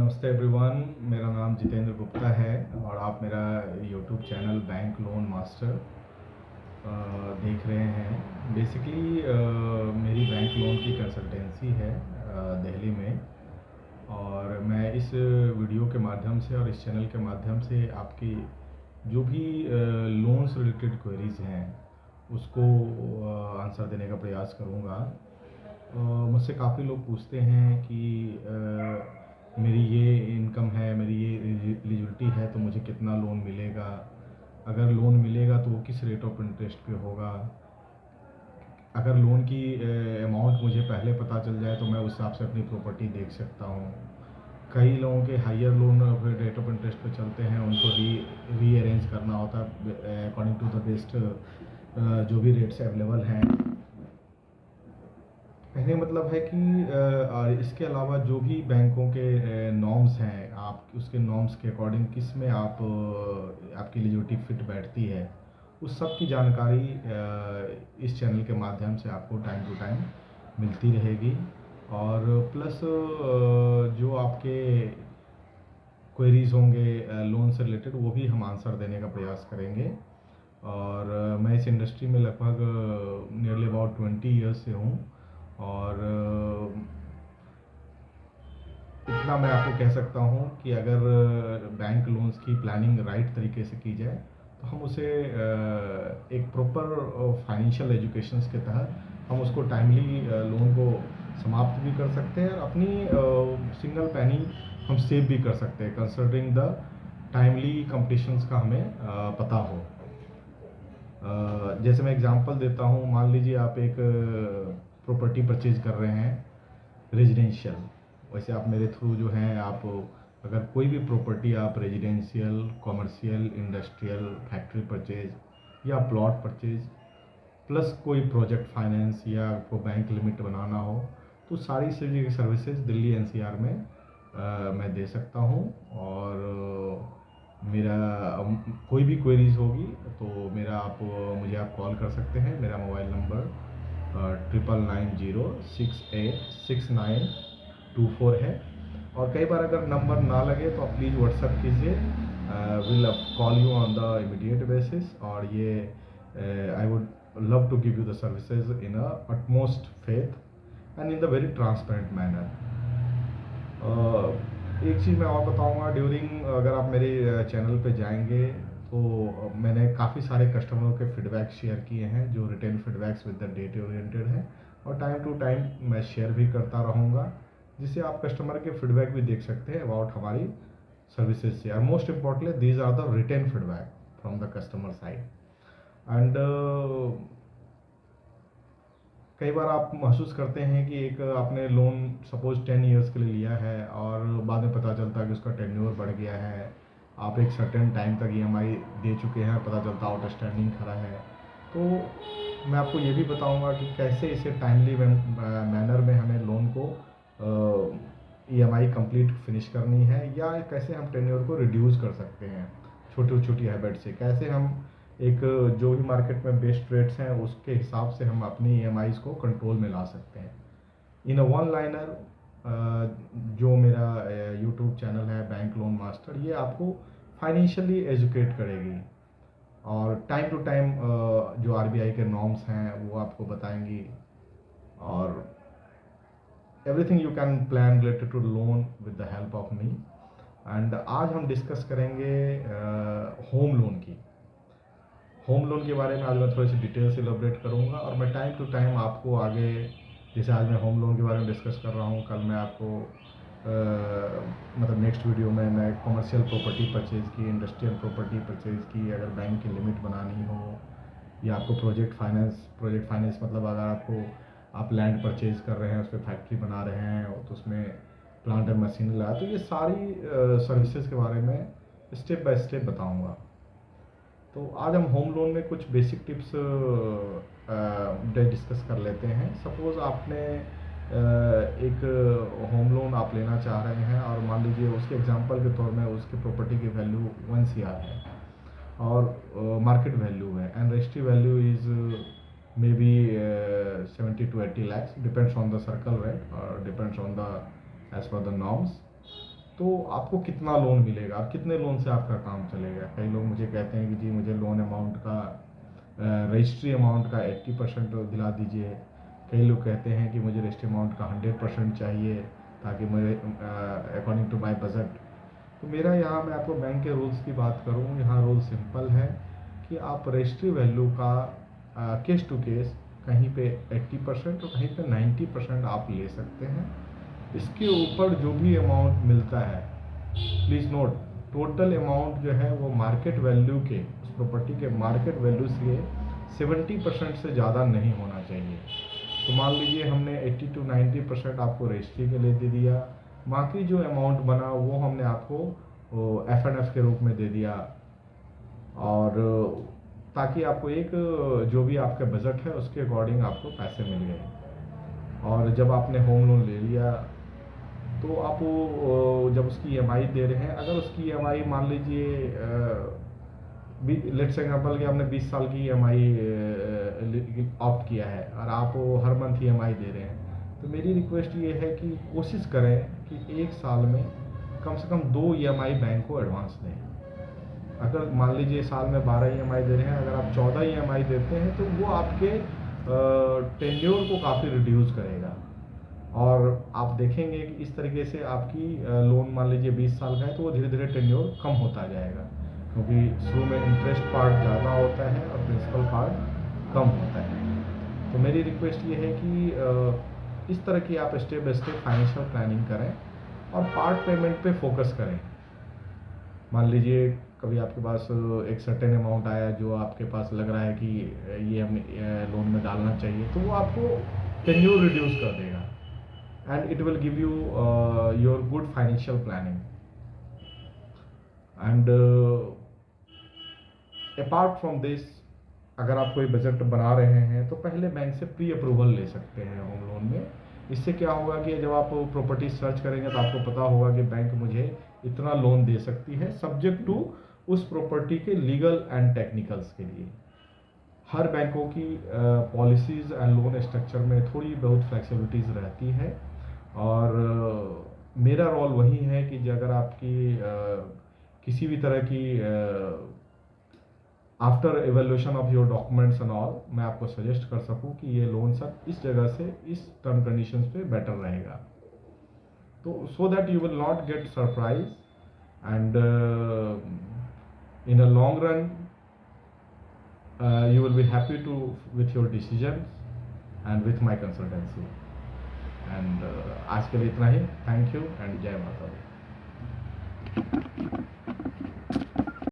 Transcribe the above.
नमस्ते एवरीवन, मेरा नाम जितेंद्र गुप्ता है और आप मेरा YouTube channel bank loan master देख रहे हैं। बेसिकली मेरी बैंक लोन की कंसल्टेंसी है दिल्ली में, और मैं इस वीडियो के माध्यम से और इस चैनल के माध्यम से आपकी जो भी लोन से रिलेटेड क्वेरीज़ हैं उसको आंसर देने का प्रयास करूँगा। मुझसे काफ़ी लोग पूछते हैं कि मेरी ये इनकम है, मेरी ये एलिजिबिलिटी है, तो मुझे कितना लोन मिलेगा, अगर लोन मिलेगा तो वो किस रेट ऑफ इंटरेस्ट पे होगा, अगर लोन की अमाउंट मुझे पहले पता चल जाए तो मैं उस हिसाब से अपनी प्रॉपर्टी देख सकता हूँ। कई लोगों के higher loan rate of interest पे चलते हैं, उनको रीअरेंज करना होता है अकॉर्डिंग टू द बेस्ट जो भी रेट्स अवेलेबल हैं। कहने का मतलब है कि और इसके अलावा जो भी बैंकों के नॉर्म्स हैं, आप उसके नॉर्म्स के अकॉर्डिंग किस में आपकी एलिजिबिलिटी फिट बैठती है, उस सब की जानकारी इस चैनल के माध्यम से आपको टाइम टू टाइम मिलती रहेगी। और प्लस जो आपके क्वेरीज होंगे लोन से रिलेटेड, वो भी हम आंसर देने का प्रयास करेंगे। और मैं इस इंडस्ट्री में लगभग नियरली अबाउट 20 ईयर्स से हूँ, और इतना मैं आपको कह सकता हूँ कि अगर बैंक लोन्स की प्लानिंग राइट तरीके से की जाए तो हम उसे एक प्रॉपर फाइनेंशियल एजुकेशंस के तहत हम उसको टाइमली लोन को समाप्त भी कर सकते हैं, और अपनी सिंगल पैनी हम सेव भी कर सकते हैं कंसिडरिंग द टाइमली कंप्लीशंस का हमें पता हो। जैसे मैं एग्जांपल देता हूँ, मान लीजिए आप एक प्रॉपर्टी परचेज कर रहे हैं रेजिडेंशियल। वैसे आप मेरे थ्रू जो हैं, आप अगर कोई भी प्रॉपर्टी आप residential, commercial, industrial, factory purchase या प्लॉट परचेज प्लस कोई प्रोजेक्ट फाइनेंस या आपको बैंक लिमिट बनाना हो, तो सारी सर्विसेज दिल्ली एनसीआर में मैं दे सकता हूँ। और मेरा कोई भी क्वेरीज होगी तो मुझे आप कॉल कर सकते हैं। मेरा मोबाइल नंबर 9990686924 है। और कई बार अगर नंबर ना लगे तो आप प्लीज़ व्हाट्सएप कीजिए, will call you on the immediate basis. और ये I would love to give you the services in a utmost faith and in the very transparent manner. एक चीज़ मैं और बताऊंगा, ड्यूरिंग अगर आप मेरे चैनल पे जाएंगे तो मैंने काफ़ी सारे कस्टमरों के फीडबैक शेयर किए हैं जो written feedbacks with the data oriented हैं, और टाइम टू टाइम मैं शेयर भी करता रहूँगा, जिससे आप कस्टमर के फीडबैक भी देख सकते हैं अबाउट हमारी सर्विसेज से। और most importantly these are the written feedback from the customer side. And कई बार आप महसूस करते हैं कि एक आपने लोन सपोज 10 ईयर्स के लिए लिया है और बाद में पता चलता है कि उसका टेन्योर बढ़ गया है, आप एक सर्टेन टाइम तक ईएमआई दे चुके हैं, पता चलता आउटस्टैंडिंग खड़ा है। तो मैं आपको ये भी बताऊंगा कि कैसे इसे टाइमली मैनर में हमें लोन को ईएमआई कंप्लीट फिनिश करनी है, या कैसे हम टेन्योर को रिड्यूस कर सकते हैं छोटी छोटी हैबिट से, कैसे हम एक जो भी मार्केट में बेस्ट रेट्स हैं उसके हिसाब से हम अपनी ईएमआईज़ को कंट्रोल में ला सकते हैं। इन अ वन लाइनर जो मेरा यूट्यूब चैनल है बैंक लोन मास्टर, ये आपको फाइनेंशियली एजुकेट करेगी, और टाइम टू टाइम जो आरबीआई के नॉर्म्स हैं वो आपको बताएंगी, और everything you can plan related to loan with the help of me. And आज हम डिस्कस करेंगे होम लोन की। होम लोन के बारे में आज मैं थोड़ी सी डिटेल से इलैबोरेट करूंगा, और मैं टाइम टू टाइम आपको आगे, जैसे आज मैं होम लोन के बारे में डिस्कस कर रहा हूं, कल मैं आपको मतलब नेक्स्ट वीडियो में मैं कमर्शियल प्रॉपर्टी परचेज़ की, इंडस्ट्रियल प्रॉपर्टी परचेज़ की, अगर बैंक की लिमिट बनानी हो, या आपको प्रोजेक्ट फाइनेंस मतलब अगर आप लैंड परचेज़ कर रहे हैं, उस पर फैक्ट्री बना रहे हैं, तो उसमें प्लांट एंड मशीन लगा, तो ये सारी सर्विसेज के बारे में स्टेप बाय स्टेप बताऊँगा। तो आज हम होम लोन में कुछ बेसिक टिप्स डिस्कस कर लेते हैं। सपोज़ आपने एक होम लोन आप लेना चाह रहे हैं, और मान लीजिए उसके एग्जांपल के तौर में उसके प्रॉपर्टी की वैल्यू 1 CR है और मार्केट वैल्यू है, and registry value is may be 70 to 80 lakhs, depends on the circle rate और depends on the as per the norms. तो आपको कितना लोन मिलेगा और कितने लोन से आपका काम चलेगा। कई लोग मुझे कहते हैं कि जी मुझे लोन अमाउंट का रजिस्ट्री अमाउंट का 80% दिला दीजिए। कई लोग कहते हैं कि मुझे रजिस्ट्री अमाउंट का 100% चाहिए ताकि मेरे अकॉर्डिंग टू माय बजट। तो मेरा यहाँ मैं आपको बैंक के रूल्स की बात करूँ, यहाँ रूल सिंपल है कि आप रजिस्ट्री वैल्यू का केस टू केस कहीं पे 80% और कहीं पे 90% आप ले सकते हैं। इसके ऊपर जो भी अमाउंट मिलता है, प्लीज़ नोट, टोटल अमाउंट जो है वो मार्केट वैल्यू के, उस प्रॉपर्टी के मार्केट वैल्यू से 70% से ज़्यादा नहीं होना चाहिए। तो मान लीजिए हमने 80 to 90% आपको रजिस्ट्री के लिए दे दिया, बाकी जो अमाउंट बना वो हमने आपको F&F के रूप में दे दिया, और ताकि आपको एक जो भी आपका बजट है उसके अकॉर्डिंग आपको पैसे मिल गए। और जब आपने होम लोन ले लिया तो आप वो जब उसकी EMI दे रहे हैं, अगर उसकी EMI मान लीजिए लेट्स एग्जाम्पल कि आपने 20 साल की EMI ऑप्ट किया है और आप वो हर मंथ EMI दे रहे हैं, तो मेरी रिक्वेस्ट ये है कि कोशिश करें कि एक साल में कम से कम 2 EMI बैंक को एडवांस दें। अगर मान लीजिए साल में 12 EMI दे रहे हैं, अगर आप 14 EMI देते हैं तो वो आपके टेन्योर को काफ़ी रिड्यूस करेगा। और आप देखेंगे कि इस तरीके से आपकी लोन मान लीजिए 20 साल का है तो वो धीरे धीरे टेन्योर कम होता जाएगा, क्योंकि शुरू में इंटरेस्ट पार्ट ज़्यादा होता है और प्रिंसिपल पार्ट कम होता है। तो मेरी रिक्वेस्ट ये है कि इस तरह की आप step by step financial planning करें और पार्ट पेमेंट पे फोकस करें। मान लीजिए कभी आपके पास एक सर्टेन अमाउंट आया जो आपके पास लग रहा है कि ये हमें लोन में डालना चाहिए, तो वो आपको टेन्योर रिड्यूस कर देगा and it will give you your good financial planning. And apart from this, अगर आप कोई बजट बना रहे हैं तो पहले बैंक से प्री अप्रूवल ले सकते हैं होम लोन में। इससे क्या होगा कि जब आप प्रॉपर्टी सर्च करेंगे तो आपको पता होगा कि बैंक मुझे इतना लोन दे सकती है, सब्जेक्ट टू उस प्रॉपर्टी के लीगल एंड टेक्निकल्स के लिए। हर बैंकों की पॉलिसीज़ एंड लोन स्ट्रक्चर में थोड़ी बहुत फ्लेक्सिबिलिटीज़ रहती है, और मेरा रोल वही है कि अगर आपकी किसी भी तरह की after evaluation of your documents and all मैं आपको सजेस्ट कर सकूं कि ये लोन सर इस जगह से इस टर्म कंडीशंस पे बेटर रहेगा, तो so that you will not get surprise and in a long run you will be happy to with your decisions and with my consultancy. And आज के लिए इतना ही। थैंक यू एंड जय माता दी।